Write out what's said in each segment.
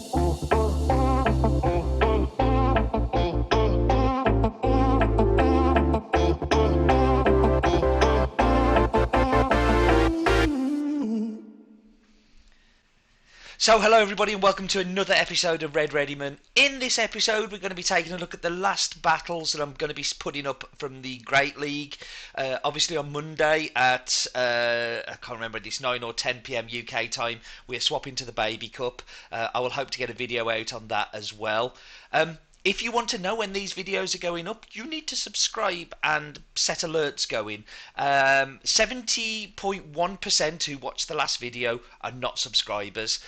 So hello everybody and welcome to another episode of RedReadyman. In this episode we're going to be taking a look at the last battles that I'm going to be putting up from the Great League. Obviously on Monday at, I can't remember, it's 9 or 10 PM UK time, we're swapping to the Baby Cup. I will hope to get a video out on that as well. If you want to know when these videos are going up, you need to subscribe and set alerts going. 70.1% who watched the last video are not subscribers.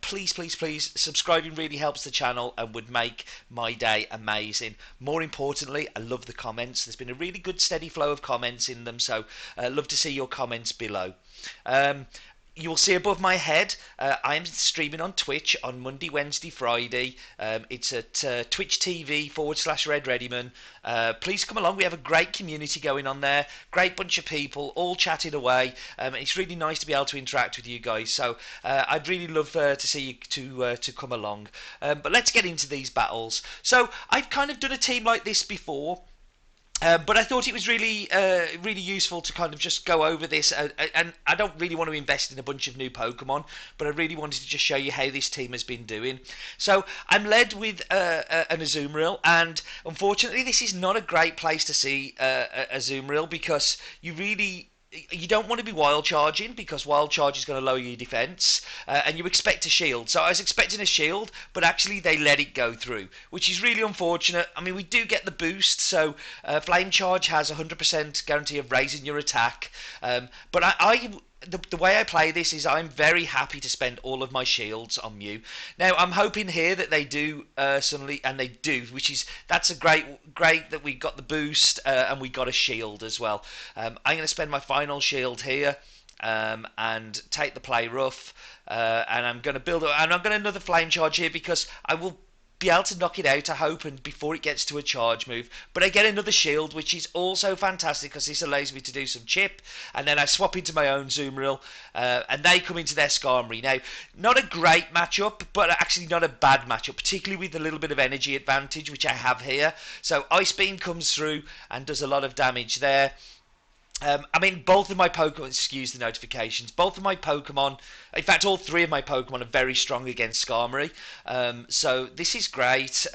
Please, subscribing really helps the channel and would make my day amazing. More importantly, I love the comments. There's been a really good steady flow of comments in them, so love to see your comments below. You'll see above my head, I am streaming on Twitch on Monday, Wednesday, Friday. It's at Twitch TV/RedReadyman. Please come along. We have a great community going on there. Great bunch of people, all chatting away. It's really nice to be able to interact with you guys. So I'd really love to see you to come along. But let's get into these battles. So I've kind of done a team like this before. But I thought it was really useful to kind of just go over this, and I don't really want to invest in a bunch of new Pokemon, but I really wanted to just show you how this team has been doing. So I'm led with an Azumaril, and unfortunately this is not a great place to see Azumaril because you don't want to be wild charging because wild charge is going to lower your defense, and you expect a shield. So I was expecting a shield, but actually they let it go through, which is really unfortunate. I mean, we do get the boost, so flame charge has 100% guarantee of raising your attack, but the way I play this is I'm very happy to spend all of my shields on Mew. Now I'm hoping here that they do suddenly, and they do, that's a great that we got the boost and we got a shield as well. I'm going to spend my final shield here and take the play rough, and I'm going to build up, and I'm going to another flame charge here because I will be able to knock it out, I hope, and before it gets to a charge move. But I get another shield, which is also fantastic because this allows me to do some chip, and then I swap into my own Azumaril, and they come into their Skarmory. Now, not a great matchup, but actually not a bad matchup, particularly with a little bit of energy advantage, which I have here. So Ice Beam comes through and does a lot of damage there. I mean, both of my Pokemon, excuse the notifications, both of my Pokemon, in fact all three of my Pokemon are very strong against Skarmory, so this is great.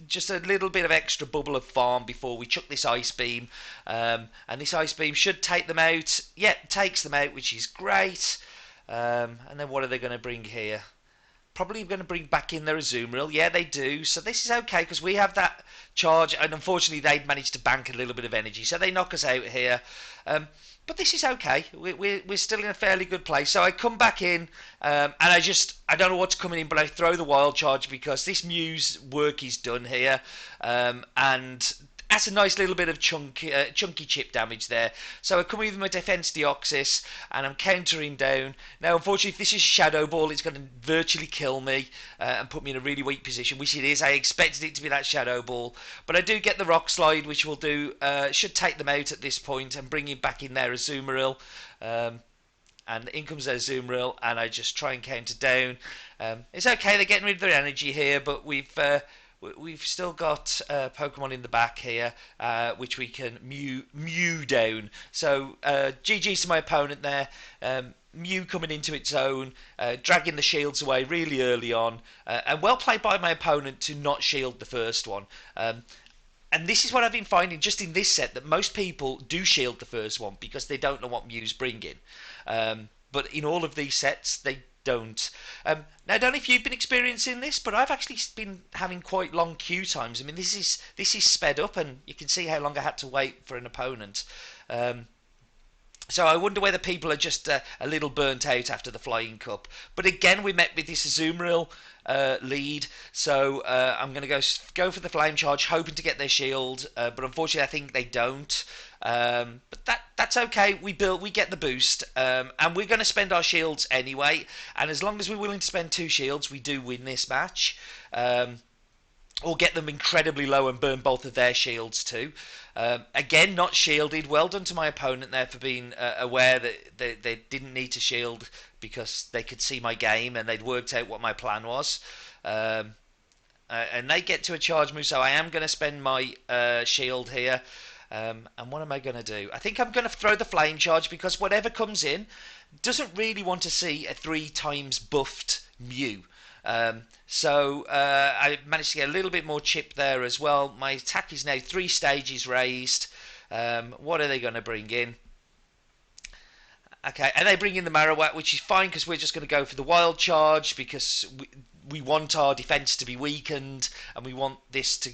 Just a little bit of extra bubble of farm before we chuck this Ice Beam, and this Ice Beam should take them out. Yeah, it takes them out, which is great. And then what are they going to bring here? Probably going to bring back in their Azumaril. Yeah, they do. So this is okay because we have that charge, and unfortunately they'd managed to bank a little bit of energy, so they knock us out here. But this is okay. We're still in a fairly good place. So I come back in, and I don't know what's coming in, but I throw the wild charge because this Mew's work is done here, and that's a nice little bit of chunky chip damage there. So I come in with my Defence Deoxys and I'm countering down. Now unfortunately if this is Shadow Ball, it's going to virtually kill me and put me in a really weak position, which it is. I expected it to be that Shadow Ball, but I do get the Rock Slide, which will do should take them out at this point and bring him back in there as Azumaril. And in comes their Azumaril, and I just try and counter down. It's okay, they're getting rid of their energy here, but we've still got Pokemon in the back here, which we can Mew down. So GG's to my opponent there. Mew coming into its own, dragging the shields away really early on, and well played by my opponent to not shield the first one. And this is what I've been finding just in this set, that most people do shield the first one because they don't know what Mew's bringing. But in all of these sets, they don't. Now, I don't know if you've been experiencing this, but I've actually been having quite long queue times. I mean, this is sped up, and you can see how long I had to wait for an opponent. So I wonder whether people are just a little burnt out after the Flying Cup. But again, we met with this Azumaril lead, so I'm going to go for the Flame Charge, hoping to get their shield, but unfortunately I think they don't. But that's okay. We get the boost, and we're going to spend our shields anyway. And as long as we're willing to spend 2 shields, we do win this match. or get them incredibly low and burn both of their shields too. Again, not shielded. Well done to my opponent there for being aware that they didn't need to shield because they could see my game and they'd worked out what my plan was. And they get to a charge move, so I am going to spend my shield here. And what am I going to do? I think I'm going to throw the flame charge because whatever comes in doesn't really want to see a 3 times buffed Mew. So I managed to get a little bit more chip there as well. My attack is now 3 stages raised. What are they going to bring in? Okay, and they bring in the Marowak, which is fine because we're just going to go for the wild charge because we want our defense to be weakened and we want this to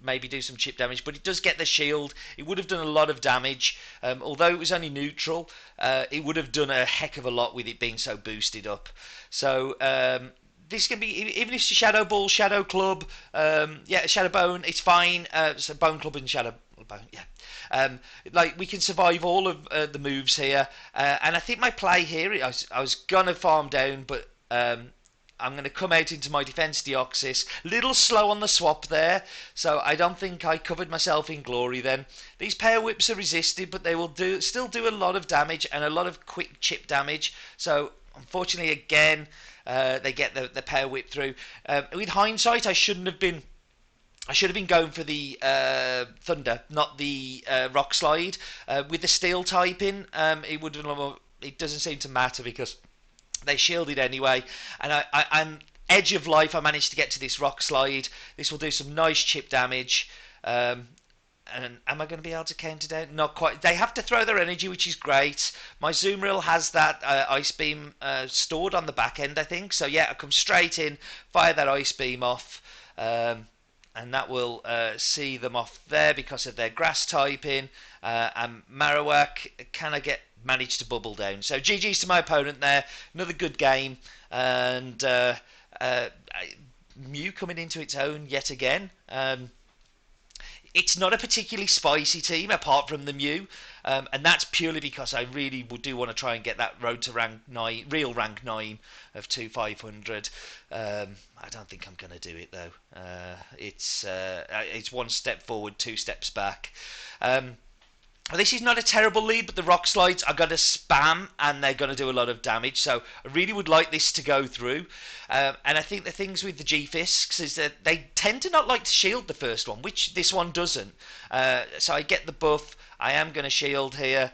maybe do some chip damage, but it does get the shield. It would have done a lot of damage, although it was only neutral. It would have done a heck of a lot with it being so boosted up. So this can be, even if it's a Shadow Ball, Shadow Club, Shadow Bone, it's fine. So Bone Club and Shadow Bone, yeah. Like we can survive all of the moves here, and I think my play here, I was gonna farm down, but I'm going to come out into my Defence Deoxys. Little slow on the swap there, so I don't think I covered myself in glory then. These Power Whips are resisted, but they will still do a lot of damage and a lot of quick chip damage. So unfortunately, again, they get the Power Whip through. With hindsight, I should have been going for the Thunder, not the Rock Slide. With the Steel typing, it doesn't seem to matter because they shielded anyway, and I'm edge of life. I managed to get to this Rock Slide. This will do some nice chip damage. And am I going to be able to counter down? Not quite. They have to throw their energy, which is great. My Azumarill has that Ice Beam stored on the back end, I think. So yeah, I come straight in, fire that Ice Beam off, and that will see them off there because of their Grass typing. And Marowak, can I manage to bubble down? So GG's to my opponent there. Another good game, and Mew coming into its own yet again. It's not a particularly spicy team apart from the Mew, and that's purely because I really do want to try and get that road to rank 9, real rank 9 of 2500. I don't think I'm going to do it though. It's 1 step forward, 2 steps back. This is not a terrible lead, but the Rock Slides are going to spam and they're going to do a lot of damage. So I really would like this to go through. And I think the things with the G-Fisks is that they tend to not like to shield the first one, which this one doesn't. So I get the buff. I am going to shield here.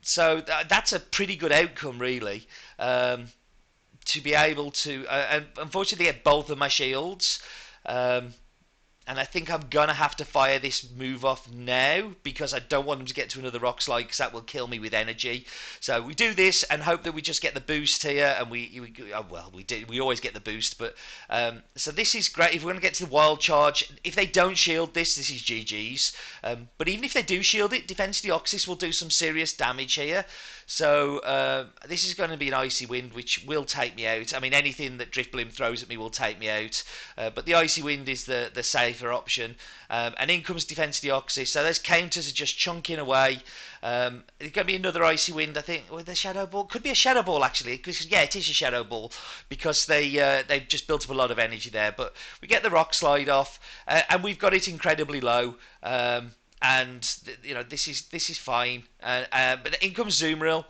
So that's a pretty good outcome, really. To be able to... and unfortunately, get both of my shields. And I think I'm going to have to fire this move off now because I don't want them to get to another Rock Slide because that will kill me with energy. So we do this and hope that we just get the boost here. And we always get the boost. But so this is great. If we're going to get to the Wild Charge, if they don't shield this is GG's. But even if they do shield it, Defence Deoxys will do some serious damage here. So this is going to be an Icy Wind, which will take me out. I mean, anything that Drifblim throws at me will take me out. But the Icy Wind is the safer option. And in comes Defence Deoxys. So those counters are just chunking away. There's going to be another Icy Wind, I think, with the Shadow Ball. Could be a Shadow Ball, actually. Because, yeah, it is a Shadow Ball. Because they've just built up a lot of energy there. But we get the Rock Slide off. And we've got it incredibly low. And this is fine. But in comes Azumarill.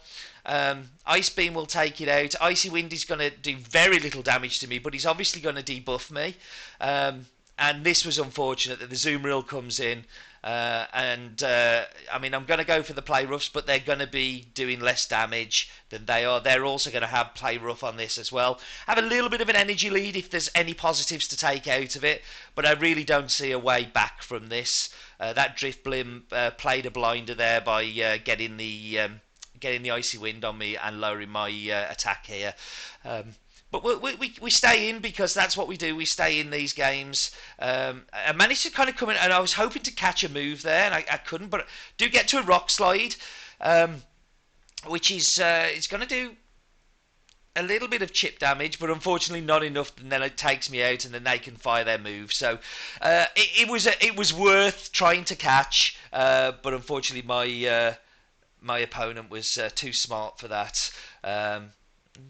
Ice Beam will take it out. Icy Wind is going to do very little damage to me, but he's obviously going to debuff me. And this was unfortunate that the Azumarill comes in. I mean, I'm going to go for the Play Roughs, but they're going to be doing less damage than they are. They're also going to have Play Rough on this as well. Have a little bit of an energy lead if there's any positives to take out of it, but I really don't see a way back from this. That Drifblim played a blinder there by getting the Icy Wind on me and lowering my attack here. But we stay in because that's what we do. We stay in these games. I managed to kind of come in, and I was hoping to catch a move there, and I couldn't. But I do get to a Rock Slide, which is it's going to do a little bit of chip damage, but unfortunately not enough. And then it takes me out, and then they can fire their move. So it was worth trying to catch, but unfortunately my opponent was too smart for that.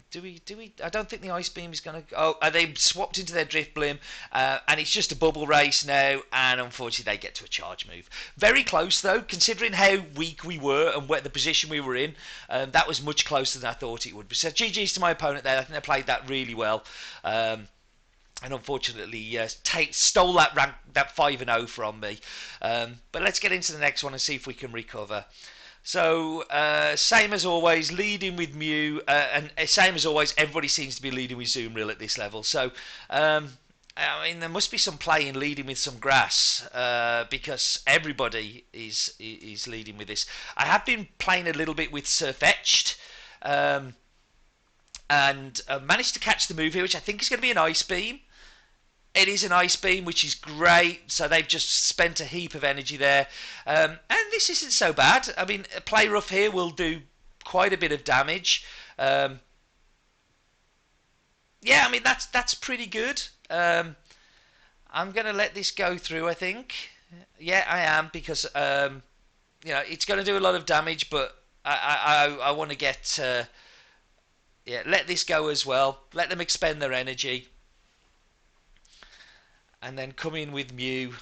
Do we? I don't think the ice beam is going to. Oh, they swapped into their drift bloom, and it's just a bubble race now. And unfortunately, they get to a charge move. Very close though, considering how weak we were and what the position we were in. That was much closer than I thought it would be. So GG's to my opponent there. I think they played that really well. And unfortunately stole that rank, that 5-0 from me. But let's get into the next one and see if we can recover. So, same as always, leading with Mew, and same as always, everybody seems to be leading with Azumarill at this level. So, I mean, there must be some play in leading with some grass, because everybody is leading with this. I have been playing a little bit with Surfetched, and managed to catch the move here, which I think is going to be an Ice Beam. It is an Ice Beam, which is great. So they've just spent a heap of energy there. And this isn't so bad. I mean, a Play Rough here will do quite a bit of damage. Yeah, I mean, that's pretty good. I'm going to let this go through, I think. Yeah, I am, because it's going to do a lot of damage, but I want to get... yeah, let this go as well. Let them expend their energy. And then come in with Mew.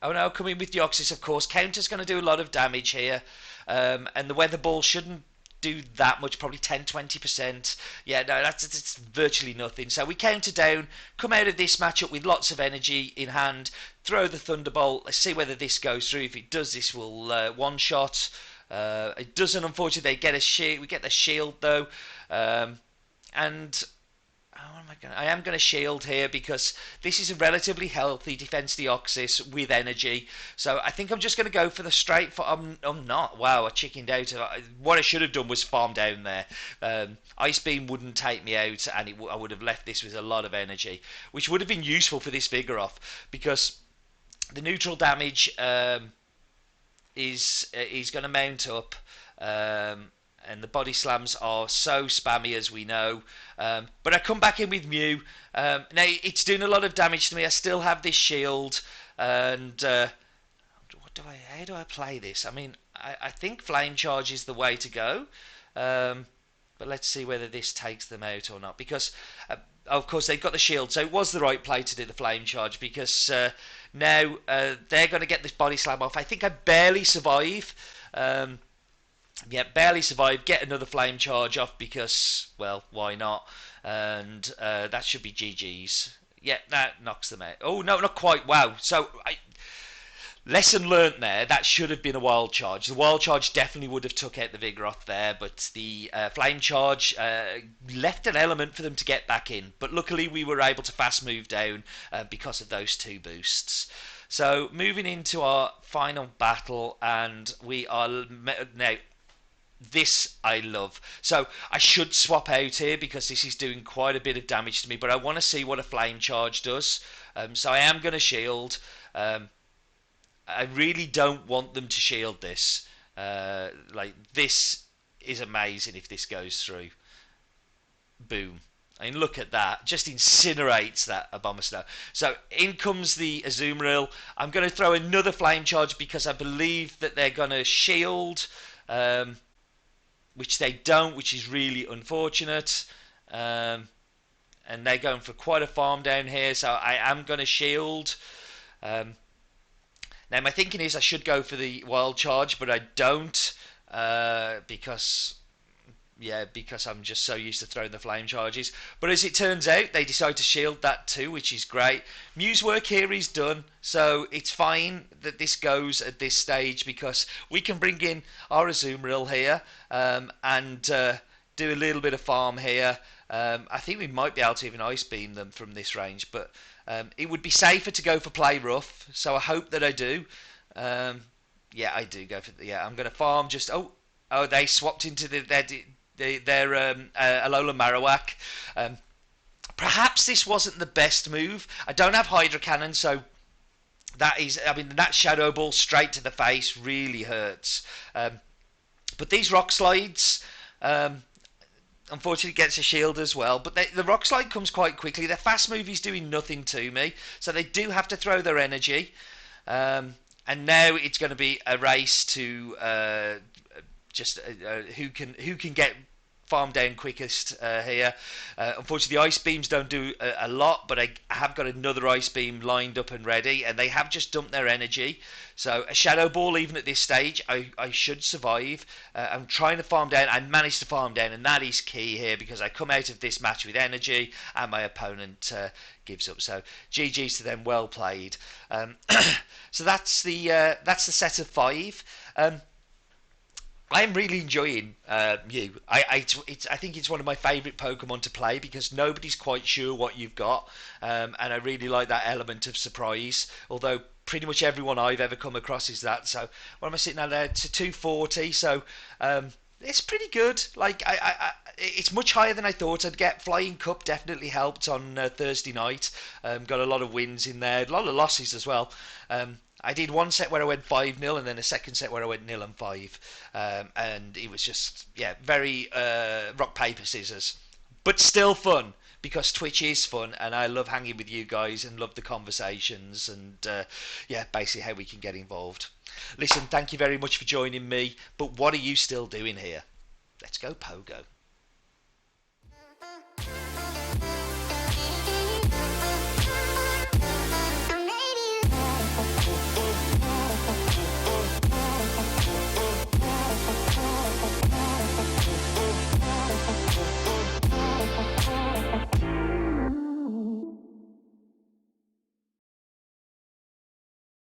Oh no, come in with Deoxys, of course. Counter's going to do a lot of damage here. And the Weather Ball shouldn't do that much, probably 10-20%. Yeah, no, that's virtually nothing. So we counter down, come out of this matchup with lots of energy in hand, throw the Thunderbolt. Let's see whether this goes through. If it does, this will one-shot. It doesn't, unfortunately. They get a shield. We get the shield, though. And... I am going to shield here, because this is a relatively healthy Defence Deoxys with energy. So I think I'm just going to go for the straight. I'm not. Wow, I chickened out. What I should have done was farm down there. Ice Beam wouldn't take me out, and I would have left this with a lot of energy, which would have been useful for this Vigoroth, because the neutral damage is going to mount up. And the body slams are so spammy, as we know. But I come back in with Mew. Now, it's doing a lot of damage to me. I still have this shield. And how do I play this? I mean, I think Flame Charge is the way to go. But let's see whether this takes them out or not. Because, of course, they've got the shield. So it was the right play to do the Flame Charge. Because now they're going to get this body slam off. I think I barely survive. Yeah, barely survived. Get another Flame Charge off, because, well, why not? And that should be GG's. Yeah, that knocks them out. Oh, no, not quite. Wow. So, lesson learnt there. That should have been a Wild Charge. The Wild Charge definitely would have took out the Vigoroth there, but the Flame Charge left an element for them to get back in. But luckily, we were able to fast move down because of those two boosts. So, moving into our final battle, and we are... Now, this I love. So I should swap out here, because this is doing quite a bit of damage to me, but I want to see what a Flame Charge does. So I am going to shield. I really don't want them to shield this. This is amazing if this goes through. Boom. I mean, look at that. Just incinerates that Abomasnow. So in comes the Azumarill. I'm going to throw another Flame Charge, because I believe that they're going to shield. Which they don't, which is really unfortunate. And they're going for quite a farm down here, so I am going to shield. Now my thinking is I should go for the Wild Charge, but I don't, because I'm just so used to throwing the Flame Charges. But as it turns out, they decide to shield that too, which is great. Mew's work here is done, so it's fine that this goes at this stage, because we can bring in our Azumarill here, and do a little bit of farm here. I think we might be able to even Ice Beam them from this range, but it would be safer to go for Play Rough, so I hope that I do. Yeah, I do go for... Yeah, I'm going to farm just... Oh, they swapped into their Alola Marowak. Perhaps this wasn't the best move. I don't have Hydro Cannon, so that is... I mean, that Shadow Ball straight to the face really hurts. But these Rock Slides... unfortunately gets a shield as well, but the Rock Slide comes quite quickly. Their fast move is doing nothing to me, so they do have to throw their energy. And now it's going to be a race to... who can get farm down quickest here. Unfortunately, the ice beams don't do a lot, but I have got another ice beam lined up and ready, and they have just dumped their energy. So a shadow ball, even at this stage, I should survive. I'm trying to farm down. I managed to farm down, and that is key here because I come out of this match with energy, and my opponent gives up. So GG's to them, well played. So that's the set of 5. I'm really enjoying you. I think it's one of my favourite Pokemon to play because nobody's quite sure what you've got, and I really like that element of surprise. Although pretty much everyone I've ever come across is that. So what am I sitting at there? To 240. So it's pretty good. Like it's much higher than I thought I'd get. Flying Cup definitely helped on Thursday night. Got a lot of wins in there, a lot of losses as well. I did one set where I went 5-0 and then a second set where I went 0-5. And it was just, yeah, very rock, paper, scissors. But still fun because Twitch is fun and I love hanging with you guys and love the conversations and, yeah, basically how we can get involved. Listen, thank you very much for joining me. But what are you still doing here? Let's go Pogo.